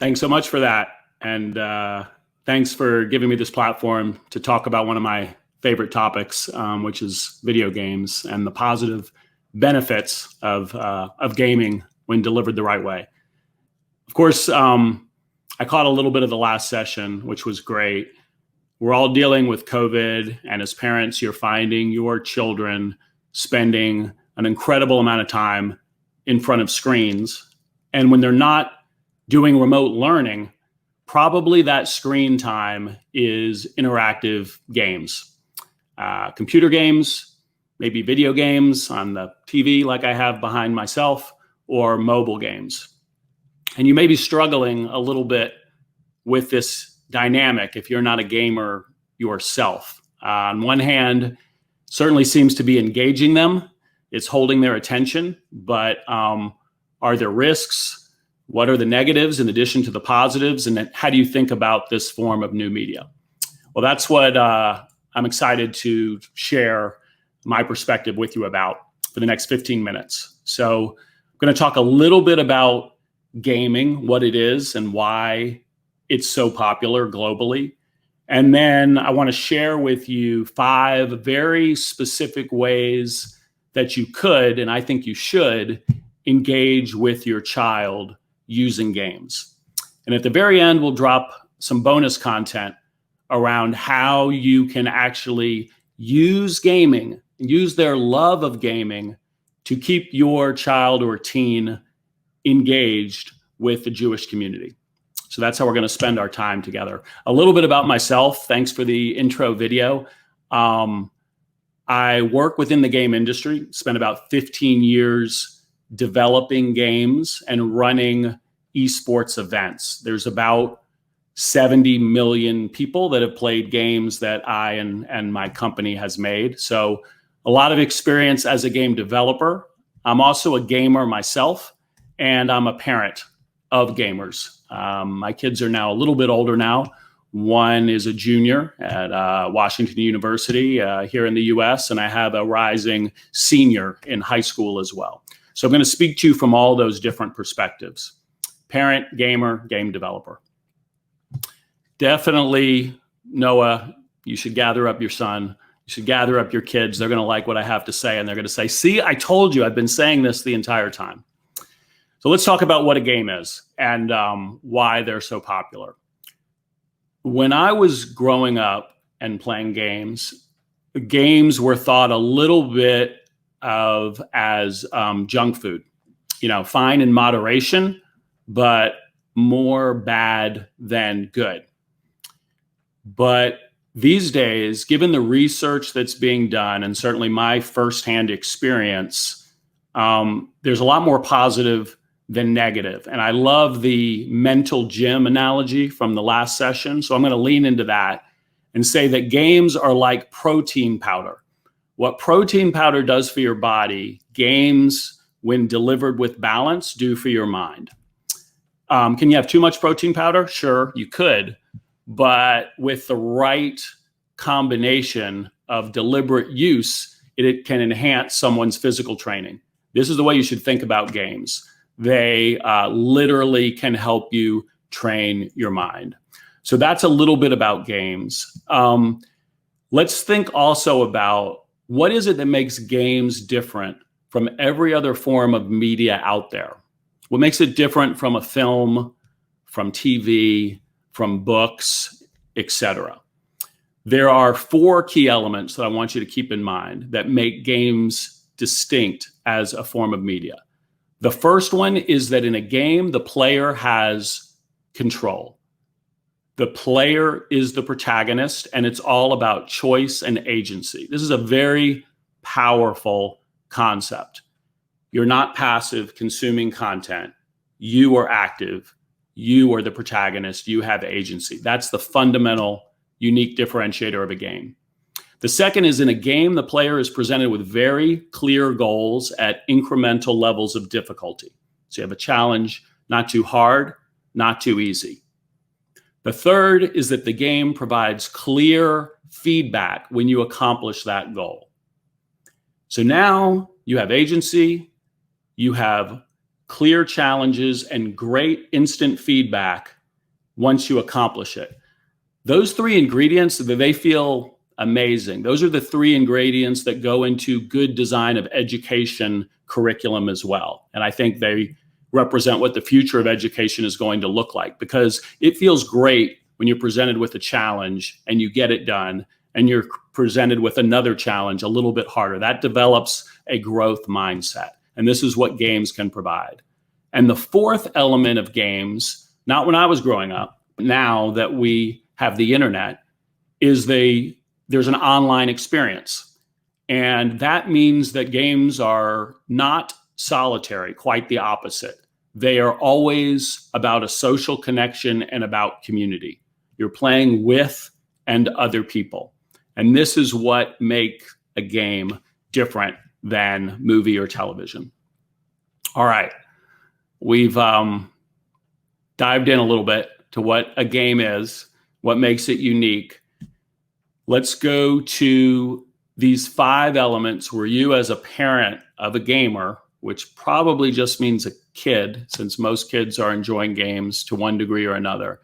Thanks so much for that. And thanks for giving me this platform to talk about one of my favorite topics, which is video games and the positive benefits of gaming when delivered the right way. Of course, I caught a little bit of the last session, which was great. We're all dealing with COVID, and as parents, you're finding your children spending an incredible amount of time in front of screens. And when they're not doing remote learning, probably that screen time is interactive games, computer games, maybe video games on the TV like I have behind myself, or mobile games. And you may be struggling a little bit with this dynamic if you're not a gamer yourself. On one hand, certainly seems to be engaging them. It's holding their attention, but are there risks? What are the negatives in addition to the positives? And then how do you think about this form of new media? Well, that's what I'm excited to share my perspective with you about for the next 15 minutes. So I'm going to talk a little bit about gaming, what it is and why it's so popular globally. And then I want to share with you 5 very specific ways that you could, and I think you should, engage with your child using games. And at the very end, we'll drop some bonus content around how you can actually use gaming, use their love of gaming to keep your child or teen engaged with the Jewish community. So that's how we're going to spend our time together. A little bit about myself. Thanks for the intro video. I work within the game industry, spent about 15 years developing games and running esports events. There's about 70 million people that have played games that I and my company has made. So a lot of experience as a game developer. I'm also a gamer myself, and I'm a parent of gamers. My kids are now a little bit older now. One is a junior at Washington University here in the US, and I have a rising senior in high school as well. So I'm going to speak to you from all those different perspectives. Parent, gamer, game developer. Definitely, Noah, you should gather up your son. You should gather up your kids. They're going to like what I have to say, and they're going to say, see, I told you, I've been saying this the entire time. So let's talk about what a game is and why they're so popular. When I was growing up and playing games, games were thought a little bit of as junk food, fine in moderation, but more bad than good. But these days, given the research that's being done, and certainly my firsthand experience, there's a lot more positive than negative. And I love the mental gym analogy from the last session. So I'm going to lean into that and say that games are like protein powder. What protein powder does for your body, games, when delivered with balance, do for your mind. Can you have too much protein powder? Sure, you could. But with the right combination of deliberate use, it can enhance someone's physical training. This is the way you should think about games. They literally can help you train your mind. So that's a little bit about games. Let's think also about what is it that makes games different from every other form of media out there? What makes it different from a film, from TV, from books, etc.? There are 4 key elements that I want you to keep in mind that make games distinct as a form of media. The first one is that in a game, the player has control. The player is the protagonist, and it's all about choice and agency. This is a very powerful concept. You're not passive consuming content. You are active. You are the protagonist. You have agency. That's the fundamental, unique differentiator of a game. The second is in a game, the player is presented with very clear goals at incremental levels of difficulty. So you have a challenge, not too hard, not too easy. The third is that the game provides clear feedback when you accomplish that goal. So now you have agency, you have clear challenges, and great instant feedback once you accomplish it. Those three ingredients, they feel amazing. Those are the three ingredients that go into good design of education curriculum as well. And I think they represent what the future of education is going to look like, because it feels great when you're presented with a challenge and you get it done, and you're presented with another challenge a little bit harder. That develops a growth mindset. And this is what games can provide. And the fourth element of games, not when I was growing up, now that we have the internet, is there's an online experience. And that means that games are not solitary, quite the opposite. They are always about a social connection and about community. You're playing with and other people. And this is what makes a game different than movie or television. All right. We've dived in a little bit to what a game is, what makes it unique. Let's go to these 5 elements where you, as a parent of a gamer, which probably just means a kid, since most kids are enjoying games to one degree or another,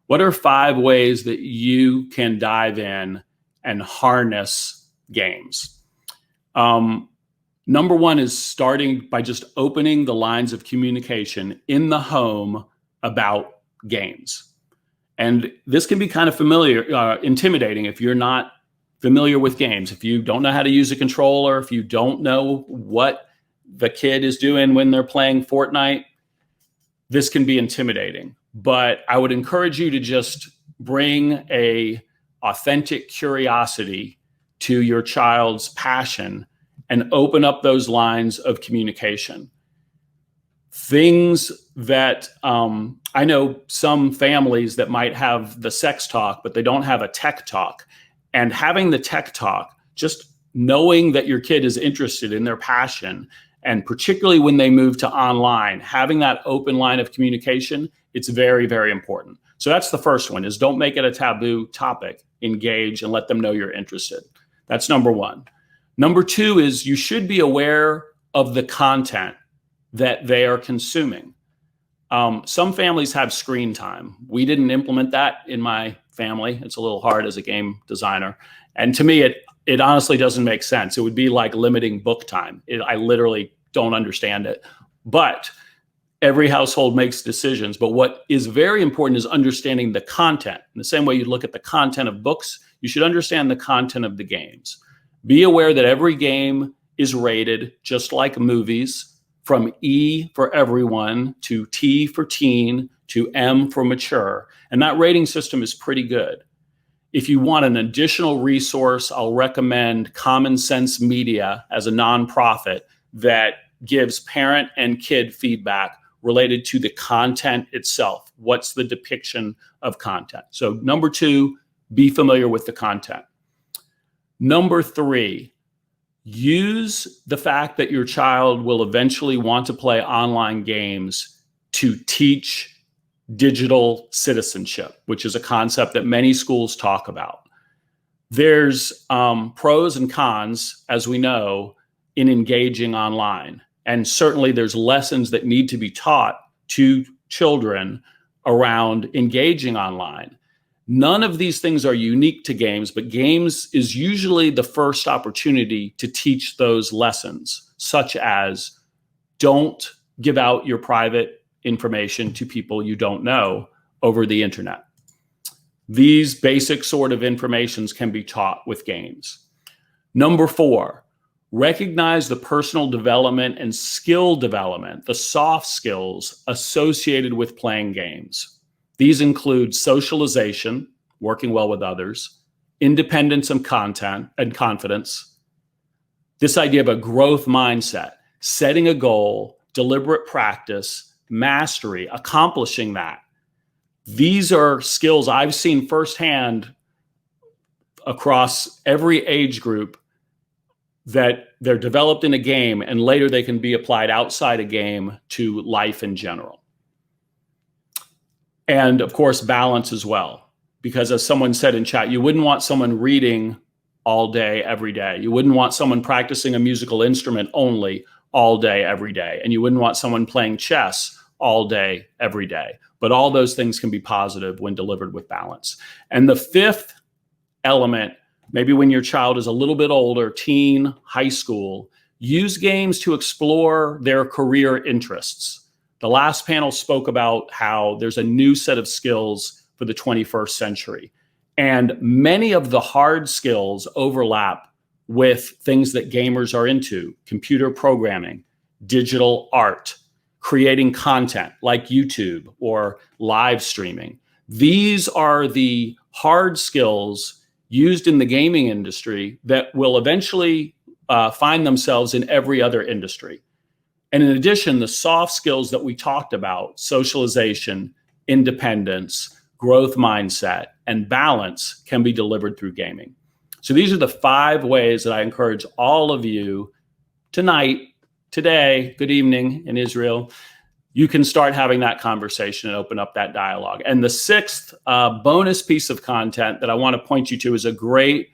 what are 5 ways that you can dive in and harness games? Number 1 is starting by just opening the lines of communication in the home about games. And this can be kind of intimidating if you're not familiar with games. If you don't know how to use a controller, if you don't know what the kid is doing when they're playing Fortnite, this can be intimidating. But I would encourage you to just bring a authentic curiosity to your child's passion and open up those lines of communication. Things that I know some families that might have the sex talk, but they don't have a tech talk. And having the tech talk, just knowing that your kid is interested in their passion, and particularly when they move to online, having that open line of communication, it's very, very important. So that's the first one, is don't make it a taboo topic. Engage and let them know you're interested. That's number 1. Number 2 is you should be aware of the content that they are consuming. Some families have screen time. We didn't implement that in my family. It's a little hard as a game designer. And to me, it honestly doesn't make sense. It would be like limiting book time. I literally don't understand it. But every household makes decisions. But what is very important is understanding the content. In the same way you look at the content of books, you should understand the content of the games. Be aware that every game is rated just like movies, from E for everyone to T for teen to M for mature. And that rating system is pretty good. If you want an additional resource, I'll recommend Common Sense Media as a nonprofit that gives parent and kid feedback related to the content itself. What's the depiction of content? So number 2, be familiar with the content. Number 3, use the fact that your child will eventually want to play online games to teach digital citizenship, which is a concept that many schools talk about. There's pros and cons, as we know, in engaging online. And certainly there's lessons that need to be taught to children around engaging online. None of these things are unique to games, but games is usually the first opportunity to teach those lessons, such as don't give out your private information to people you don't know over the internet. These basic sort of informations can be taught with games. Number 4, recognize the personal development and skill development, the soft skills associated with playing games. These include socialization, working well with others, independence and content and confidence, this idea of a growth mindset, setting a goal, deliberate practice, mastery, accomplishing that. These are skills I've seen firsthand across every age group, that they're developed in a game and later they can be applied outside a game to life in general. And of course, balance as well, because as someone said in chat, you wouldn't want someone reading all day, every day. You wouldn't want someone practicing a musical instrument only, all day, every day. And you wouldn't want someone playing chess all day, every day. But all those things can be positive when delivered with balance. And the fifth element, maybe when your child is a little bit older, teen, high school, use games to explore their career interests. The last panel spoke about how there's a new set of skills for the 21st century. And many of the hard skills overlap with things that gamers are into: computer programming, digital art, creating content like YouTube or live streaming. These are the hard skills used in the gaming industry that will eventually find themselves in every other industry. And in addition, the soft skills that we talked about, socialization, independence, growth mindset, and balance, can be delivered through gaming. So these are the 5 ways that I encourage all of you tonight, today, good evening in Israel, you can start having that conversation and open up that dialogue. And the 6th bonus piece of content that I want to point you to is a great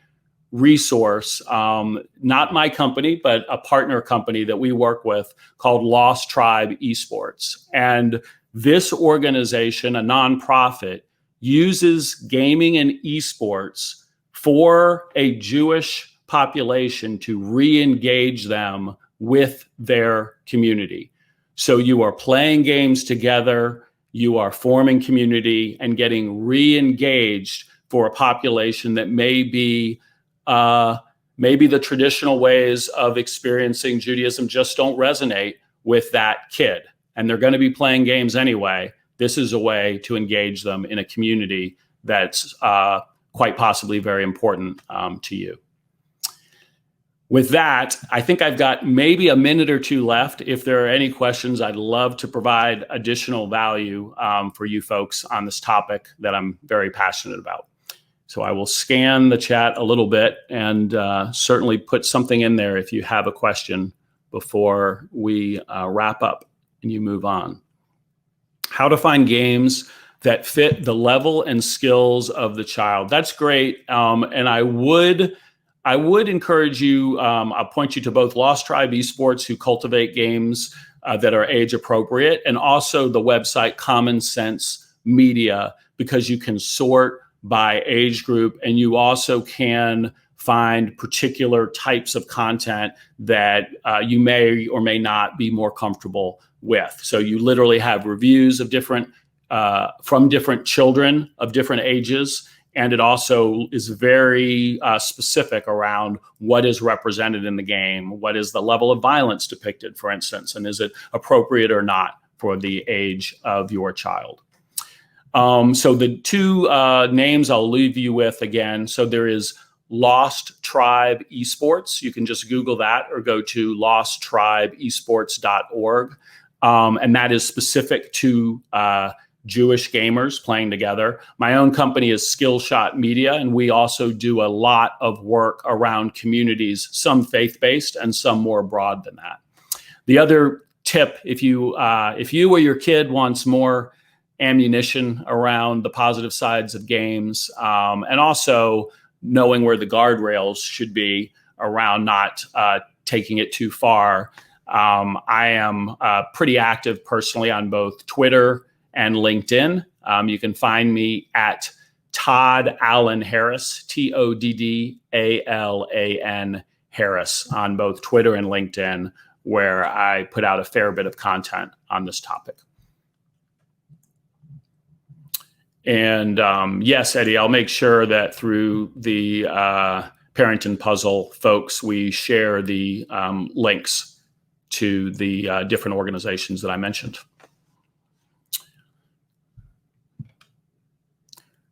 resource, not my company, but a partner company that we work with called Lost Tribe Esports. And this organization, a nonprofit, uses gaming and esports for a Jewish population to re-engage them with their community. So you are playing games together, you are forming community and getting re-engaged for a population that may be the traditional ways of experiencing Judaism just don't resonate with that kid. And they're going to be playing games anyway. This is a way to engage them in a community that's quite possibly very important to you. With that, I think I've got maybe a minute or 2 left. If there are any questions, I'd love to provide additional value for you folks on this topic that I'm very passionate about. So I will scan the chat a little bit and certainly put something in there if you have a question before we wrap up and you move on. How to find games that fit the level and skills of the child. That's great. And I would encourage you, I'll point you to both Lost Tribe Esports, who cultivate games that are age appropriate, and also the website Common Sense Media, because you can sort by age group, and you also can find particular types of content that you may or may not be more comfortable with. So you literally have reviews of different from different children of different ages. And it also is very specific around what is represented in the game, what is the level of violence depicted, for instance, and is it appropriate or not for the age of your child. So the 2 names I'll leave you with again. So there is Lost Tribe Esports. You can just Google that or go to losttribeesports.org. And that is specific to Jewish gamers playing together. My own company is Skillshot Media, and we also do a lot of work around communities, some faith-based and some more broad than that. The other tip, if you or your kid wants more ammunition around the positive sides of games, and also knowing where the guardrails should be around not taking it too far, I am pretty active personally on both Twitter and LinkedIn. You can find me at Todd Allen Harris, TODDALAN Harris, on both Twitter and LinkedIn, where I put out a fair bit of content on this topic. And yes, Eddie, I'll make sure that through the Parenting Puzzle folks, we share the links to the different organizations that I mentioned.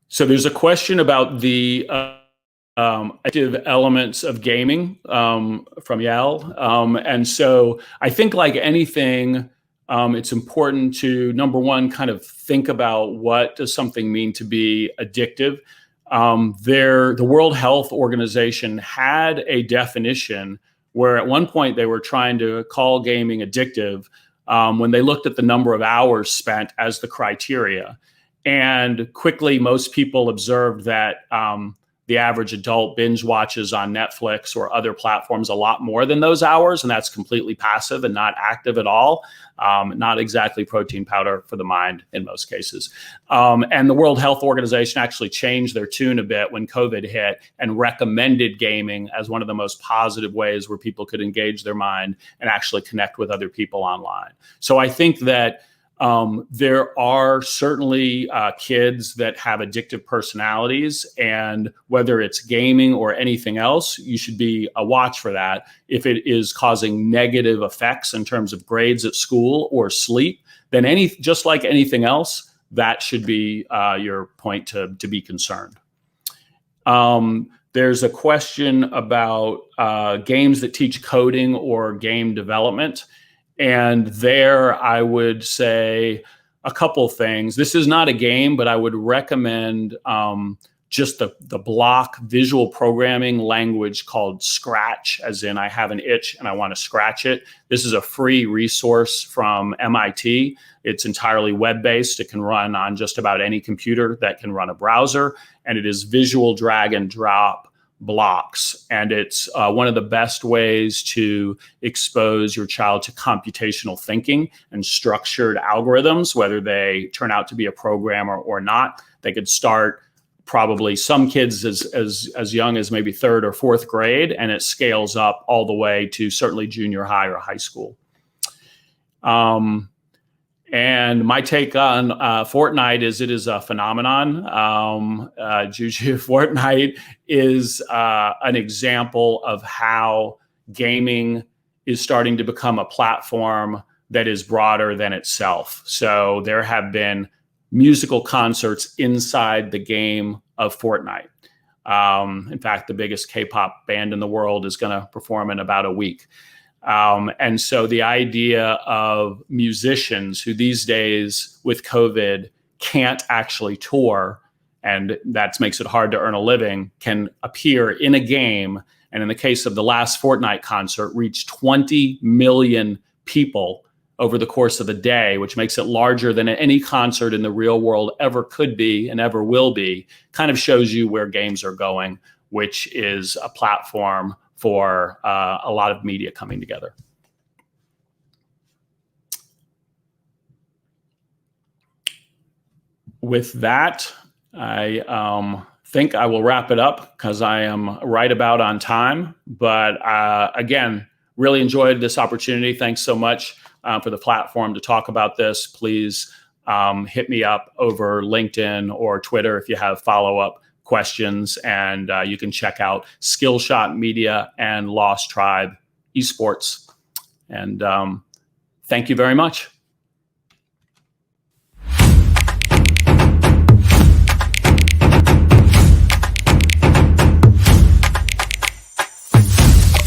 So there's a question about the active elements of gaming from Yael. And so I think, like anything, it's important to, number one, kind of think about what does something mean to be addictive. The World Health Organization had a definition where at one point they were trying to call gaming addictive when they looked at the number of hours spent as the criteria. And quickly, most people observed that the average adult binge watches on Netflix or other platforms a lot more than those hours, and that's completely passive and not active at all. Not exactly protein powder for the mind in most cases. And the World Health Organization actually changed their tune a bit when COVID hit and recommended gaming as one of the most positive ways where people could engage their mind and actually connect with other people online. So I think that there are certainly kids that have addictive personalities, and whether it's gaming or anything else, you should be a watch for that. If it is causing negative effects in terms of grades at school or sleep, then just like anything else, that should be your point to be concerned. There's a question about games that teach coding or game development. And there I would say a couple things. This is not a game, but I would recommend just the block visual programming language called Scratch, as in I have an itch and I want to scratch it. This is a free resource from MIT. It's entirely web-based. It can run on just about any computer that can run a browser, and it is visual drag and drop blocks. And it's one of the best ways to expose your child to computational thinking and structured algorithms, whether they turn out to be a programmer or not. They could start probably some kids as young as maybe third or fourth grade, and it scales up all the way to certainly junior high or high school. And my take on Fortnite is it is a phenomenon. Juju, Fortnite is an example of how gaming is starting to become a platform that is broader than itself. So there have been musical concerts inside the game of Fortnite. In fact, the biggest K-pop band in the world is going to perform in about a week. And so the idea of musicians who these days with COVID can't actually tour, and that makes it hard to earn a living, can appear in a game. And in the case of the last Fortnite concert, reach 20 million people over the course of a day, which makes it larger than any concert in the real world ever could be and ever will be. Kind of shows you where games are going, which is a platform for a lot of media coming together. With that, I think I will wrap it up because I am right about on time. But again, really enjoyed this opportunity. Thanks so much for the platform to talk about this. Please hit me up over LinkedIn or Twitter if you have follow-up questions, and you can check out Skillshot Media and Lost Tribe Esports. And thank you very much.